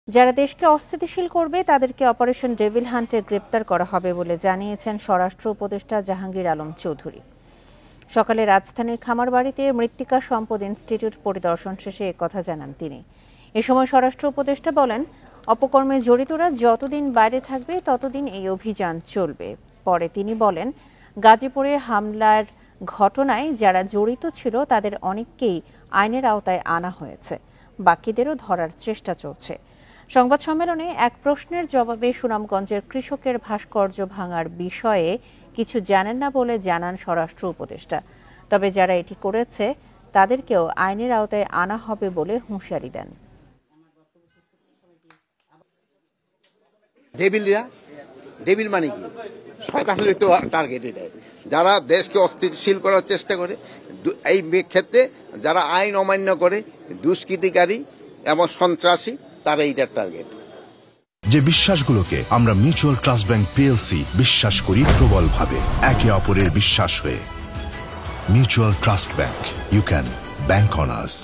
যারা দেশকে অস্থিতিশীল করবে তাদেরকে অপারেশন ডেভিল হান্টে গ্রেপ্তার করা হবে বলে জানিয়েছেন স্বরাষ্ট্র উপদেষ্টা জাহাঙ্গীর আলম চৌধুরী। সকালে রাজধানীর খামারবাড়িতে মৃত্তিকা সম্পদ ইনস্টিটিউট পরিদর্শন শেষে একথা জানান তিনি। এ সময় স্বরাষ্ট্র উপদেষ্টা বলেন, অপকর্মে জড়িতরা যতদিন বাইরে থাকবে ততদিন এই অভিযান চলবে। পরে তিনি বলেন, গাজীপুরে হামলার ঘটনায় যারা জড়িত ছিল তাদের অনেককেই আইনের আওতায় আনা হয়েছে, বাকিদেরও ধরার চেষ্টা চলছে। সংবাদ সম্মেলনে এক প্রশ্নের জবাবে সুনামগঞ্জের কৃষকের ভাস্কর্য ভাঙার বিষয়ে কিছু জানেন না বলে জানান স্বরাষ্ট্র উপদেষ্টা। তবে যারা এটি করেছে তাদেরকেও আইনের আওতায় আনা হবে বলে হুঁশিয়ারি দেন। ডেভিল মানে কি? শয়তানের তো টার্গেট এটাই। যারা দেশকে অস্থিতিশীল করার চেষ্টা করে, এই ক্ষেত্রে যারা আইন অমান্য করে, দুষ্কৃতিকারী এবং সন্ত্রাসী, তারা এইটার টার্গেট। যে বিশ্বাসগুলোকে আমরা মিউচুয়াল ট্রাস্ট ব্যাংক পিএলসি বিশ্বাস করি প্রবলভাবে, একে অপরের বিশ্বাস হয়ে। Mutual trust bank, you can bank on us.